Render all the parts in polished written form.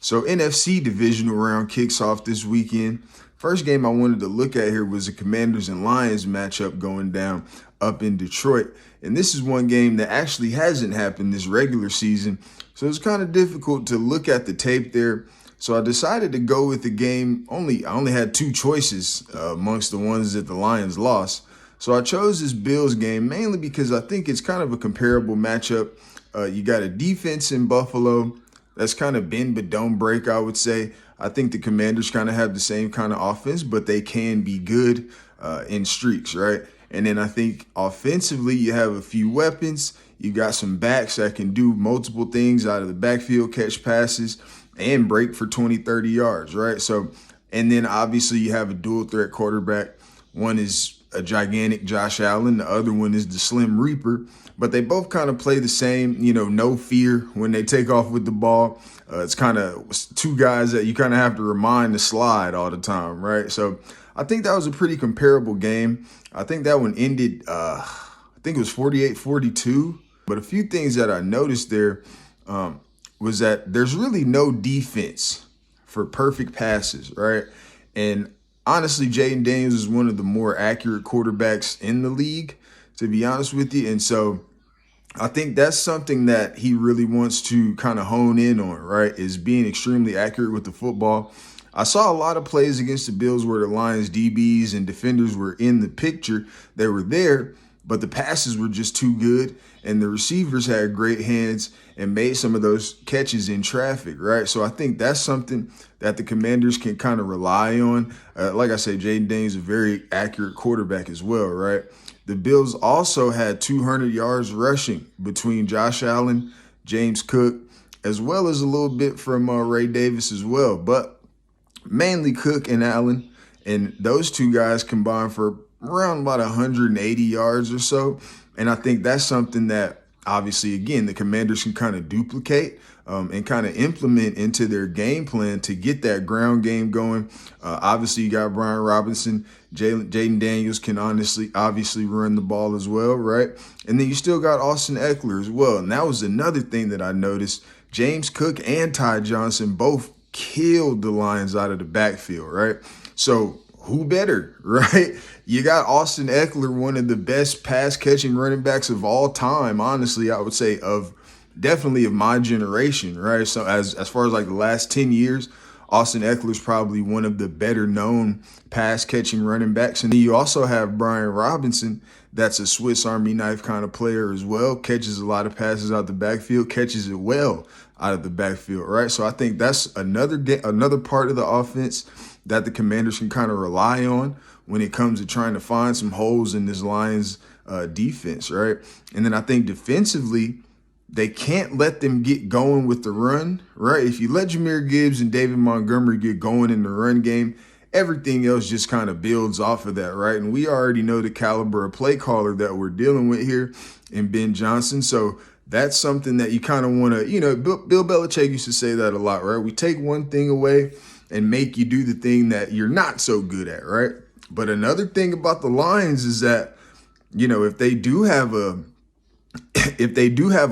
So NFC divisional round kicks off this weekend. First game I wanted to look at here was the Commanders and Lions matchup going down up in Detroit. And this is one game that actually hasn't happened this regular season. So it's kind of difficult to look at the tape there. So I decided to go with the game. I only had two choices amongst the ones that the Lions lost. So I chose this Bills game mainly because I think it's kind of a comparable matchup. You got a defense in Buffalo that's kind of bend but don't break, I would say. I think the Commanders kind of have the same kind of offense, but they can be good in streaks, right? And then I think offensively, you have a few weapons. You got some backs that can do multiple things out of the backfield, catch passes, and break for 20, 30 yards, right? So, and then obviously you have a dual threat quarterback. One is a gigantic Josh Allen. The other one is the Slim Reaper. But they both kind of play the same, no fear when they take off with the ball. It's kind of two guys that you kind of have to remind to slide all the time, right? So I think that was a pretty comparable game. I think that one ended, I think it was 48-42. But a few things that I noticed there was that there's really no defense for perfect passes, right? And honestly, Jaden Daniels is one of the more accurate quarterbacks in the league, to be honest with you. And so I think that's something that he really wants to kind of hone in on, right, is being extremely accurate with the football. I saw a lot of plays against the Bills where the Lions DBs and defenders were in the picture. They were there, but the passes were just too good, and the receivers had great hands and made some of those catches in traffic, right? So I think that's something that the Commanders can kind of rely on. Like I said, Jaden Daniels is a very accurate quarterback as well, right? The Bills also had 200 yards rushing between Josh Allen, James Cook, as well as a little bit from Ray Davis as well. But mainly Cook and Allen, and those two guys combined for around about 180 yards or so. And I think that's something that obviously, again, the Commanders can kind of duplicate and kind of implement into their game plan to get that ground game going. Obviously, you got Brian Robinson. Jaden Daniels can obviously run the ball as well, right? And then you still got Austin Eckler as well. And that was another thing that I noticed. James Cook and Ty Johnson both killed the Lions out of the backfield, right? So who better, right? You got Austin Eckler, one of the best pass-catching running backs of all time, honestly, I would say, definitely of my generation, right? So as far as like the last 10 years, Austin Eckler is probably one of the better known pass-catching running backs. And then you also have Brian Robinson, that's a Swiss Army knife kind of player as well, catches a lot of passes out the backfield, catches it well out of the backfield, right? So I think that's another part of the offense that the Commanders can kind of rely on when it comes to trying to find some holes in this Lions defense, right? And then I think defensively, they can't let them get going with the run, right? If you let Jahmyr Gibbs and David Montgomery get going in the run game, everything else just kind of builds off of that, right? And we already know the caliber of play caller that we're dealing with here in Ben Johnson. So that's something that you kind of want to, Bill Belichick used to say that a lot, right? We take one thing away and make you do the thing that you're not so good at, right? But another thing about the Lions is that, if they do have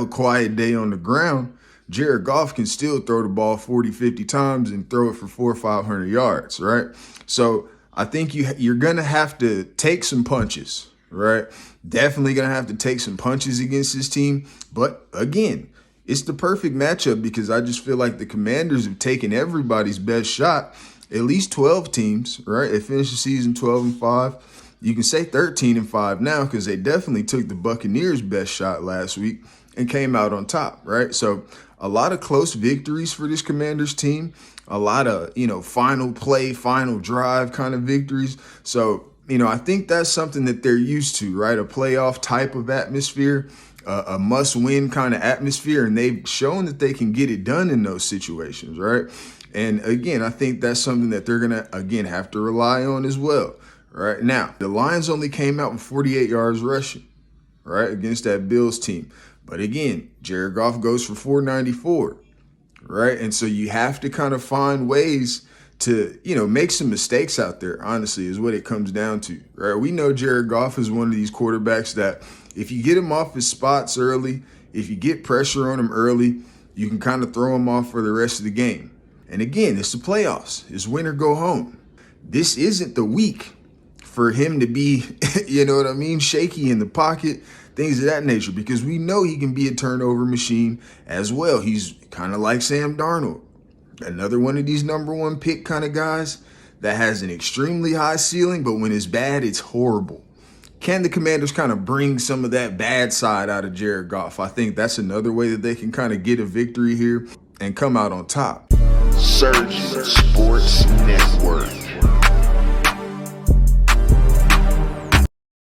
a quiet day on the ground, Jared Goff can still throw the ball 40, 50 times and throw it for 400 or 500 yards, right? So I think you're going to have to take some punches, right? Definitely going to have to take some punches against this team. But again, it's the perfect matchup because I just feel like the Commanders have taken everybody's best shot, at least 12 teams, right? They finished the season 12-5. You can say 13-5 now because they definitely took the Buccaneers' best shot last week and came out on top, right? So a lot of close victories for this Commanders team, a lot of, final play, final drive kind of victories. So, I think that's something that they're used to, right? A playoff type of atmosphere, a must-win kind of atmosphere, and they've shown that they can get it done in those situations, right? And again, I think that's something that they're going to, again, have to rely on as well. Right now, the Lions only came out with 48 yards rushing, right, against that Bills team. But again, Jared Goff goes for 494, right? And so you have to kind of find ways to, make some mistakes out there, honestly, is what it comes down to, right? We know Jared Goff is one of these quarterbacks that if you get him off his spots early, if you get pressure on him early, you can kind of throw him off for the rest of the game. And again, it's the playoffs. It's win or go home. This isn't the week for him to be, you know what I mean, shaky in the pocket, things of that nature, because we know he can be a turnover machine as well. He's kind of like Sam Darnold, another one of these number one pick kind of guys that has an extremely high ceiling, but when it's bad, it's horrible. Can the Commanders kind of bring some of that bad side out of Jared Goff? I think that's another way that they can kind of get a victory here and come out on top. Surgeon Sports Network.